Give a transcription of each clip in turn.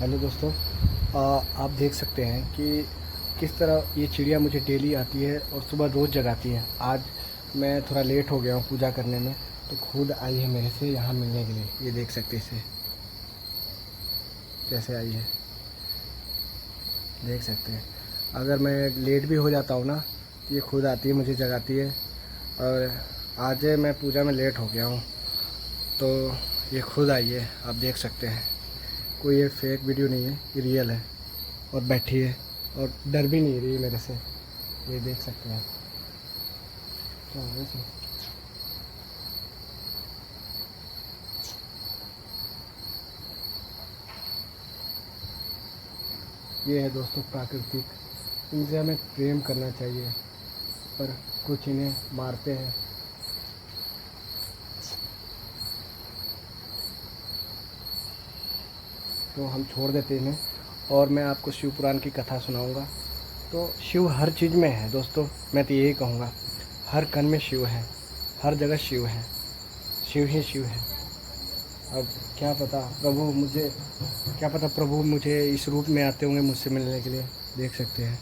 Hello दोस्तों। आप देख सकते हैं कि किस तरह ये चिड़िया मुझे डेली आती है और सुबह रोज़ जगाती है। आज मैं थोड़ा लेट हो गया हूँ पूजा करने में, तो खुद आई है मेरे से यहाँ मिलने के लिए। ये देख सकते हैं इसे कैसे आई है, देख सकते हैं। अगर मैं लेट भी हो जाता हूँ ना, तो ये खुद आती है, मुझे जगाती है। और आज मैं पूजा में लेट हो गया हूँ, तो ये खुद आई है, आप देख सकते हैं। कोई ये फेक वीडियो नहीं है, ये रियल है। और बैठी है और डर भी नहीं रही मेरे से, ये देख सकते हैं आप। क्या है इसमें? ये है दोस्तों प्राकृतिक, इनसे हमें प्रेम करना चाहिए, पर कुछ इन्हें मारते हैं। तो हम छोड़ देते इन्हें, और मैं आपको शिव पुराण की कथा सुनाऊंगा। तो शिव हर चीज़ में है दोस्तों, मैं तो यही कहूँगा, हर कण में शिव है, हर जगह शिव है, शिव ही शिव है। अब क्या पता प्रभु मुझे इस रूप में आते होंगे मुझसे मिलने के लिए। देख सकते हैं,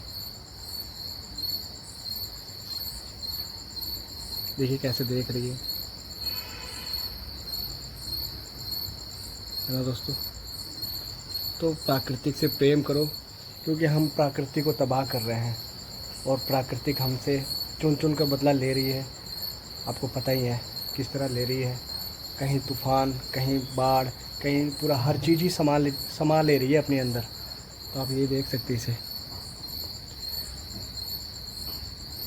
देखिए कैसे देख रही है ना दोस्तों। तो प्राकृतिक से प्रेम करो, क्योंकि हम प्रकृति को तबाह कर रहे हैं और प्राकृतिक हमसे चुन चुन कर बदला ले रही है। आपको पता ही है किस तरह ले रही है, कहीं तूफ़ान, कहीं बाढ़, कहीं पूरा हर चीज़ ही समा ले रही है अपने अंदर। तो आप ये देख सकते हैं इसे।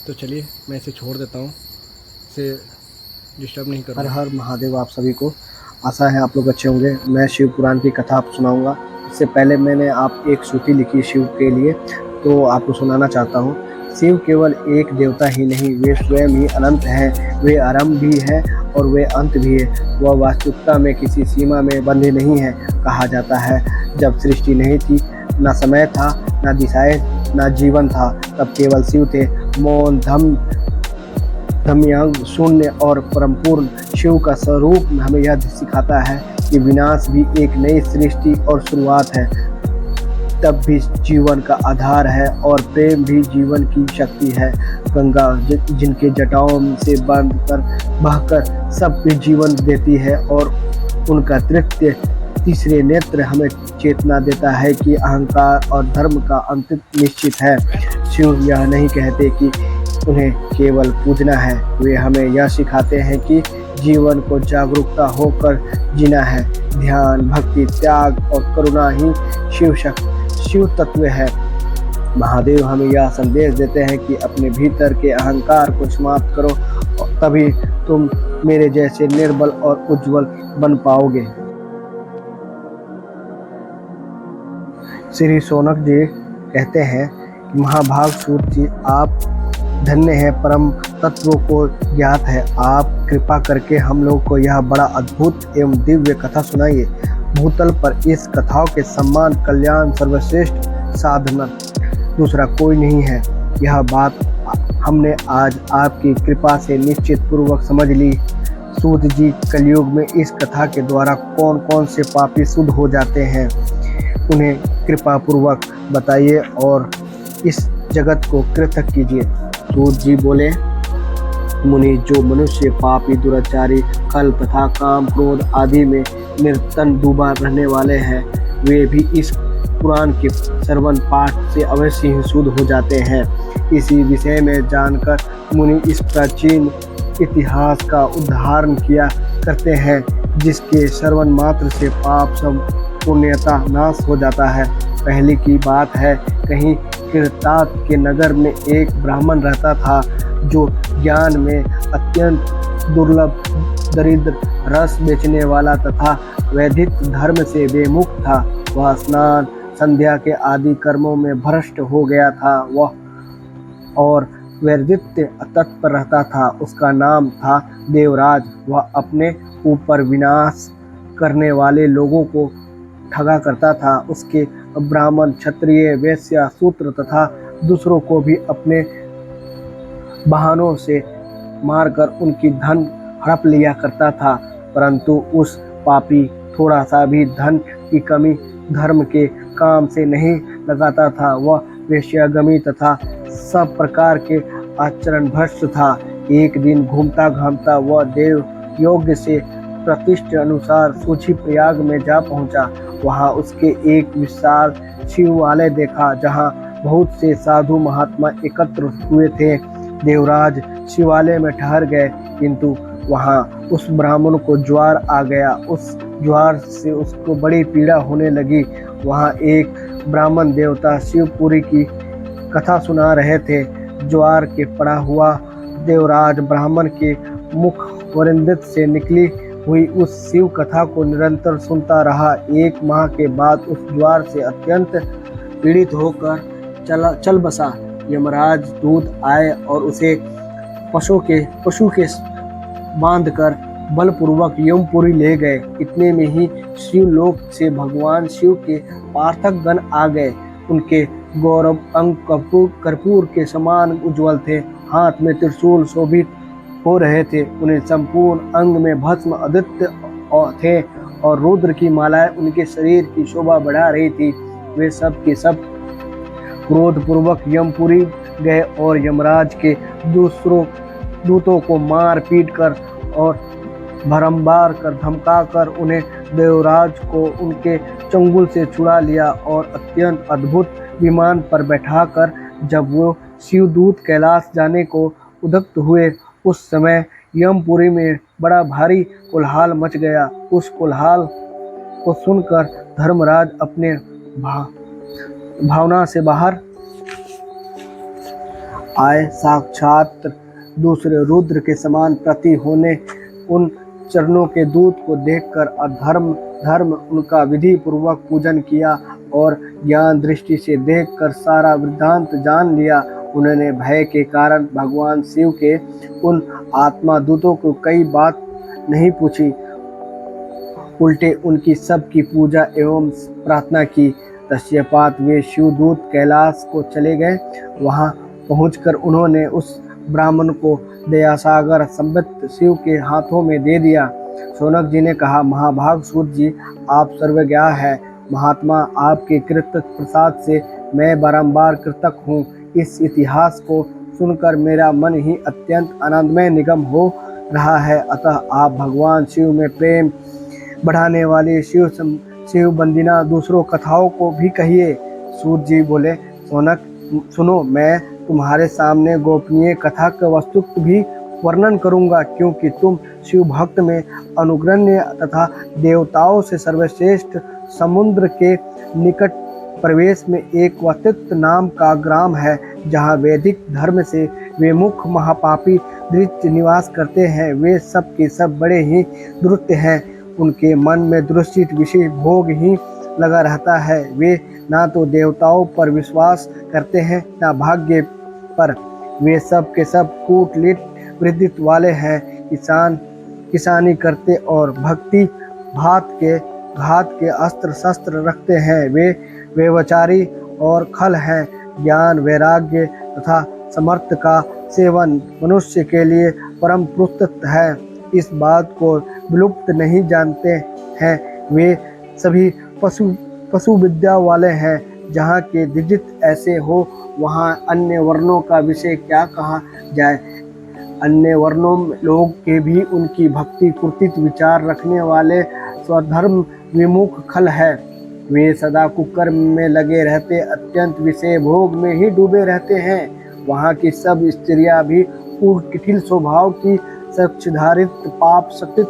तो चलिए मैं इसे छोड़ देता हूँ, इसे डिस्टर्ब नहीं हर करूँगा। हर महादेव। आप सभी को आशा है आप लोग अच्छे होंगे। मैं शिव पुराण की कथा आप सुनाऊंगा। इससे पहले मैंने आप एक श्रुति लिखी शिव के लिए, तो आपको सुनाना चाहता हूँ। शिव केवल एक देवता ही नहीं, वे स्वयं ही अनंत हैं। वे आरंभ भी हैं और वे अंत भी है। वह वास्तविकता में किसी सीमा में बंधे नहीं है। कहा जाता है जब सृष्टि नहीं थी, न समय था, न दिशाएं, न जीवन था, तब केवल शिव थे। मौन धम्यांग शून्य और परमपूर्ण शिव का स्वरूप हमें यह सिखाता है कि विनाश भी एक नई सृष्टि और शुरुआत है। तब भी जीवन का आधार है और प्रेम भी जीवन की शक्ति है। गंगा जिनके जटाओं से बहकर सब भी जीवन देती है, और उनका तृतीय तीसरे नेत्र हमें चेतना देता है कि अहंकार और धर्म का अंत निश्चित है। शिव यह नहीं कहते कि उन्हें केवल पूजना है, वे हमें यह सिखाते हैं कि जीवन को जागरूकता होकर जीना है। ध्यान, भक्ति, त्याग और करुणा ही शिव तत्व है। महादेव हमें यह संदेश देते हैं कि अपने भीतर के अहंकार को समाप्त करो, और तभी तुम मेरे जैसे निर्बल और उज्जवल बन पाओगे। श्री सोनक जी कहते हैं कि महाभाग सूत जी, आप धन्य है, परम तत्वों को ज्ञात है। आप कृपा करके हम लोग को यह बड़ा अद्भुत एवं दिव्य कथा सुनाइए। भूतल पर इस कथाओं के सम्मान, कल्याण, सर्वश्रेष्ठ साधना दूसरा कोई नहीं है। यह बात हमने आज आपकी कृपा से निश्चित पूर्वक समझ ली। सूत जी, कलयुग में इस कथा के द्वारा कौन कौन से पापी शुद्ध हो जाते हैं, उन्हें कृपा पूर्वक बताइए और इस जगत को कृतक कीजिए। सूत जी बोले, मुनि, जो मनुष्य पापी, दुराचारी, कल तथा काम, क्रोध आदि में निरंतर डूबा रहने वाले हैं, वे भी इस पुराण के श्रवण पाठ से अवश्य ही शुद्ध हो जाते हैं। इसी विषय में जानकर मुनि इस प्राचीन इतिहास का उदाहरण किया करते हैं, जिसके श्रवण मात्र से पाप सब पुण्यता नाश हो जाता है। पहले की बात है, कहीं किरतात के नगर में एक ब्राह्मण रहता था, जो ज्ञान में अत्यंत दुर्लभ, दरिद्र, रस बेचने वाला तथा वैदिक धर्म से बेमुख था। वह स्नान, संध्या के आदि कर्मों में भ्रष्ट हो गया था। वह और वैदित्य तत्पर रहता था। उसका नाम था देवराज। वह अपने ऊपर विनाश करने वाले लोगों को ठगा करता था। उसके ब्राह्मण, क्षत्रिय, वैश्य, शूद्र तथा दूसरों को भी अपने बहानों से मारकर उनकी धन हड़प लिया करता था। परंतु उस पापी थोड़ा सा भी धन की कमी धर्म के काम से नहीं लगाता था। वह वेश्यागमी तथा सब प्रकार के आचरण भ्रष्ट था। एक दिन घूमता घामता वह देव योग्य से प्रतिष्ठा अनुसार सूची प्रयाग में जा पहुंचा। वहां उसके एक विशाल शिवालय देखा, जहां बहुत से साधु महात्मा एकत्र हुए थे। देवराज शिवालय में ठहर गए, किंतु वहां उस ब्राह्मण को ज्वर आ गया। उस ज्वर से उसको बड़ी पीड़ा होने लगी। वहां एक ब्राह्मण देवता शिवपुरी की कथा सुना रहे थे। ज्वर के पड़ा हुआ देवराज ब्राह्मण के मुख वरिंदित से निकली हुई उस शिव कथा को निरंतर सुनता रहा। एक माह के बाद उस ज्वर से अत्यंत पीड़ित होकर चल बसा। यमराज दूत आए और उसे पशु के बांधकर बलपूर्वक यमपुरी ले गए। इतने में ही शिवलोक से भगवान शिव के पार्थक गण आ गए। उनके गौरव अंग कर्पूर के समान उज्जवल थे। हाथ में त्रिशूल शोभित हो रहे थे। उन्हें संपूर्ण अंग में भस्म आदित्य थे और रुद्र की मालाएं उनके शरीर की शोभा बढ़ा रही थी। वे सब के सब क्रोध पूर्वक यमपुरी गए और यमराज के दूसरों दूतों को मार पीट कर और भरमबार कर धमका कर उन्हें देवराज को उनके चंगुल से छुड़ा लिया और अत्यंत अद्भुत विमान पर बैठाकर जब वो शिवदूत कैलाश जाने को उद्युक्त हुए, उस समय यमपुरी में बड़ा भारी कोलाहल मच गया। उस कोलाहल को सुनकर धर्मराज अपने भावना से बाहर आए। साक्षात दूसरे रुद्र के समान प्रति होने उन चरणों के दूत को देखकर धर्म उनका विधि पूर्वक पूजन किया और ज्ञान दृष्टि से देखकर सारा वृत्तांत जान लिया। उन्होंने भय के कारण भगवान शिव के उन आत्मा दूतों को कई बात नहीं पूछी, उल्टे उनकी सबकी पूजा एवं प्रार्थना की। तस्यपात वे शिवदूत कैलाश को चले गए। वहां पहुंचकर उन्होंने उस ब्राह्मण को दयासागर संबित शिव के हाथों में दे दिया। शौनक जी ने कहा, महाभाग सूत जी, आप सर्वज्ञ हैं। महात्मा, आपके कृत प्रसाद से मैं बारंबार कृतज्ञ हूँ। इस इतिहास को सुनकर मेरा मन ही अत्यंत आनंदमय निगम हो रहा है। अतः आप भगवान शिव में प्रेम बढ़ाने वाली शिव वंदना दूसरों कथाओं को भी कहिए। सूत जी बोले, शौनक सुनो, मैं तुम्हारे सामने गोपनीय कथा का वस्तु भी वर्णन करूंगा, क्योंकि तुम शिव भक्त में अनुग्रहण्य तथा देवताओं से सर्वश्रेष्ठ समुद्र के निकट प्रवेश में एक वतित नाम का ग्राम है, जहाँ वैदिक धर्म से विमुख महापापी दृश्य निवास करते हैं। वे सब के सब बड़े ही दुष्ट हैं। उनके मन में दुष्ट विषय भोग ही लगा रहता है। वे ना तो देवताओं पर विश्वास करते हैं, ना भाग्य पर। वे सब के सब कूटलीट वृद्धि वाले हैं। किसानी करते और भक्ति घात के अस्त्र शस्त्र रखते हैं। वे व्यभिचारी और खल हैं। ज्ञान वैराग्य तथा समर्थ का सेवन मनुष्य के लिए परम पुस्तक है। इस बात को विलुप्त नहीं जानते हैं। वे सभी पशु विद्या वाले हैं। जहाँ के द्विजित ऐसे हो, वहाँ अन्य वर्णों का विषय क्या कहा जाए। अन्य वर्णों लोग के भी उनकी भक्ति कुर्तित विचार रखने वाले स्वधर्म विमुख खल है। वे सदा कुकर्म में लगे रहते, अत्यंत विषय भोग में ही डूबे रहते हैं। वहाँ की सब स्त्रियां भी कुटिल स्वभाव की, सक्ष्धारित पाप सतित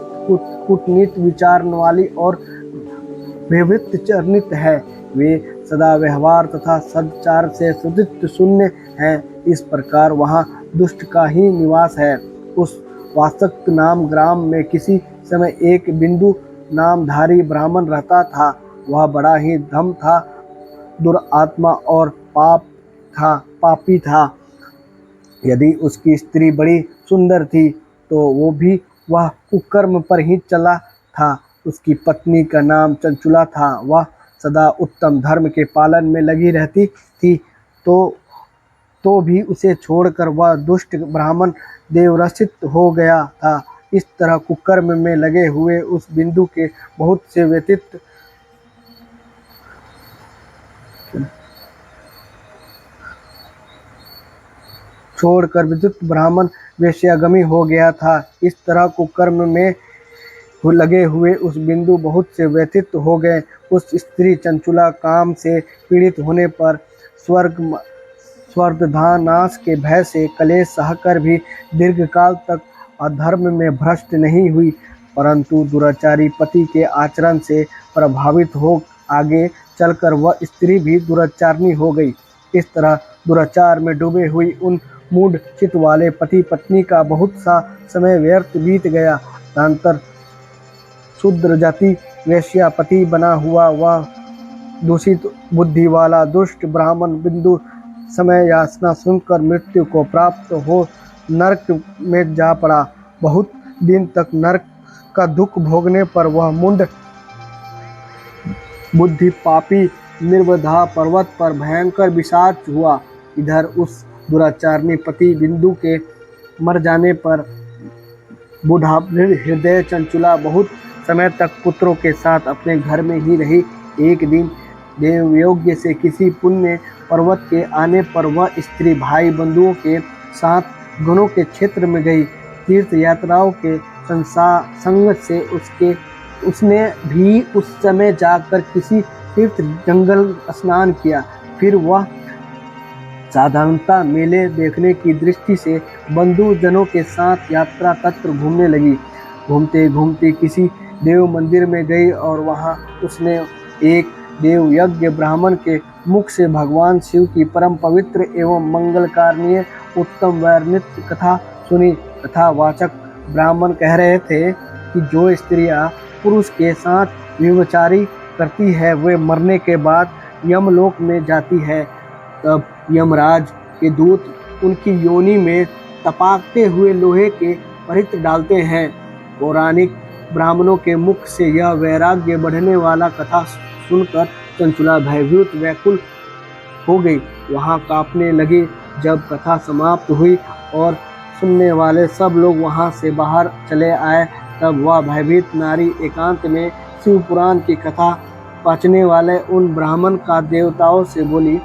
कूटनीत विचार वाली और विवृत चरणित है। वे सदा व्यवहार तथा सदाचार से सुदित शून्य हैं। इस प्रकार वहाँ दुष्ट का ही निवास है। उस वासक्त नाम ग्राम में किसी समय एक बिंदु नामधारी ब्राह्मण रहता था। वह बड़ा ही धम था, दुरात्मा और पापी था। यदि उसकी स्त्री बड़ी सुंदर थी तो वह कुकर्म पर ही चला था। उसकी पत्नी का नाम चंचुला था। वह सदा उत्तम धर्म के पालन में लगी रहती थी, तो भी उसे छोड़कर वह दुष्ट ब्राह्मण देवरसित हो गया था। इस तरह कुकर्म में लगे हुए उस बिंदु के बहुत से व्यतीत छोड़कर विद्युत ब्राह्मण वेश्यागमी हो गया था। इस तरह कुकर्म में लगे हुए उस बिंदु बहुत से व्यथित हो गए। उस स्त्री चंचुला काम से पीड़ित होने पर स्वर्गधानाश के भय से कलेश सहकर भी दीर्घकाल तक अधर्म में भ्रष्ट नहीं हुई, परंतु दुराचारी पति के आचरण से प्रभावित हो आगे चलकर वह स्त्री भी दुराचारणी हो गई। इस तरह दुराचार में डूबे हुई उन मूढ़ चित्त वाले पति पत्नी का बहुत सा समय व्यर्थ बीत गया। तदंतर शूद्र जाति वेश्यापति बना हुआ वह दूषित बुद्धि वाला दुष्ट ब्राह्मण बिंदु समय याचना सुनकर मृत्यु को प्राप्त हो नरक में जा पड़ा। बहुत दिन तक नरक का दुख भोगने पर वह मुंड बुद्धि पापी निर्वधा पर्वत पर भयंकर विषाद हुआ। इधर उस दुराचारणी पति बिंदु के मर जाने पर बूढ़ा हृदय चंचुला बहुत समय तक पुत्रों के साथ अपने घर में ही रही। एक दिन देवयोग्य से किसी पुण्य पर्वत के आने पर वह स्त्री भाई बंधुओं के साथ गणों के क्षेत्र में गई। तीर्थ यात्राओं के संग से उसने भी उस समय जाकर किसी तीर्थ जंगल स्नान किया। फिर वह साधारणता मेले देखने की दृष्टि से बंधु जनों के साथ यात्रा तत्र घूमने लगी। घूमते घूमते किसी देव मंदिर में गई और वहां उसने एक देव यज्ञ ब्राह्मण के मुख से भगवान शिव की परम पवित्र एवं मंगलकारणीय उत्तम वर्णित कथा सुनी। कथावाचक ब्राह्मण कह रहे थे कि जो स्त्रियां पुरुष के साथ व्यभिचारी करती है वे मरने के बाद यमलोक में जाती है। तब यमराज के दूत उनकी योनि में तपाकते हुए लोहे के परित्र डालते हैं। पौराणिक ब्राह्मणों के मुख से यह वैराग्य बढ़ने वाला कथा सुनकर चंचुला भयभीत व्याकुल हो गई, वहां कांपने लगी। जब कथा समाप्त हुई और सुनने वाले सब लोग वहां से बाहर चले आए, तब वह भयभीत नारी एकांत में शिव पुराण की कथा पचने वाले उन ब्राह्मण का देवताओं से बोली।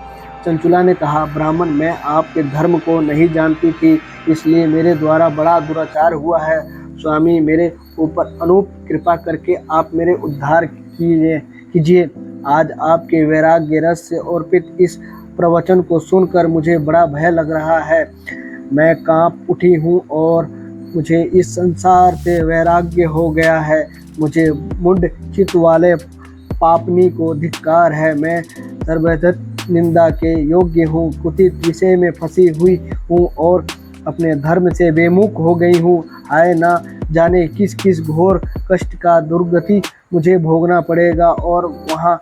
चंचुला ने कहा, ब्राह्मण, मैं आपके धर्म को नहीं जानती थी, इसलिए मेरे द्वारा बड़ा दुराचार हुआ है। स्वामी, मेरे ऊपर अनूप कृपा करके आप मेरे उद्धार कीजिए। आज आपके वैराग्य रस से अर्पित इस प्रवचन को सुनकर मुझे बड़ा भय लग रहा है। मैं कांप उठी हूँ और मुझे इस संसार से वैराग्य हो गया है। मुझे मुंड चित्त वाले पापनी को धिक्कार है। मैं सर्वथा निंदा के योग्य हूँ, कुटिल विषय में फंसी हुई हूँ और अपने धर्म से बेमुख हो गई हूँ। हाय, ना जाने किस किस घोर कष्ट का दुर्गति मुझे भोगना पड़ेगा और वहाँ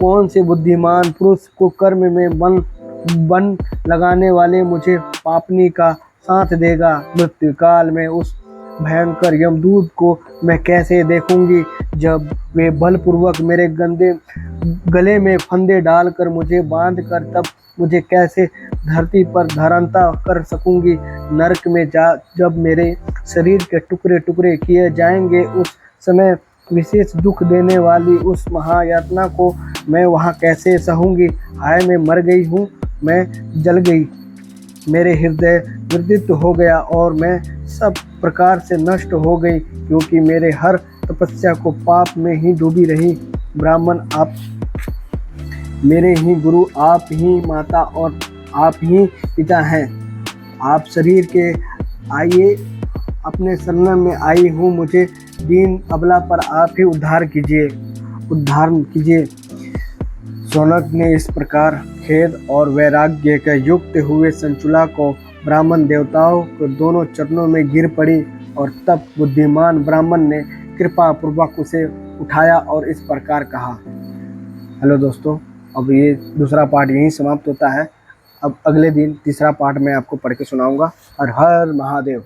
कौन से बुद्धिमान पुरुष को कर्म में बन लगाने वाले मुझे पापनी का साथ देगा। मृत्यु काल में उस भयंकर यमदूत को मैं कैसे देखूंगी, जब वे बलपूर्वक मेरे गले में फंदे डालकर मुझे बांध कर तब मुझे कैसे धरती पर धरांता कर सकूंगी। नरक में जब मेरे शरीर के टुकड़े टुकड़े किए जाएंगे, उस समय विशेष दुख देने वाली उस महायातना को मैं वहाँ कैसे सहूंगी। हाय, मैं मर गई हूँ, मैं जल गई, मेरे हृदय विदित हो गया और मैं सब प्रकार से नष्ट हो गई, क्योंकि मेरे हर तपस्या को पाप में ही डूबी रही। ब्राह्मण, आप मेरे ही गुरु, आप ही माता और आप ही पिता हैं। आप शरीर के आइए, अपने शरण में आई हूँ, मुझे दीन अबला पर आप ही उद्धार कीजिए। शौनक ने इस प्रकार खेद और वैराग्य के युक्त हुए संचुला को ब्राह्मण देवताओं के दोनों चरणों में गिर पड़ी और तब बुद्धिमान ब्राह्मण ने कृपा पूर्वक उसे उठाया और इस प्रकार कहा। हेलो दोस्तों, अब ये दूसरा पार्ट यहीं समाप्त होता है। अब अगले दिन तीसरा पार्ट मैं आपको पढ़ के सुनाऊंगा। हर हर महादेव।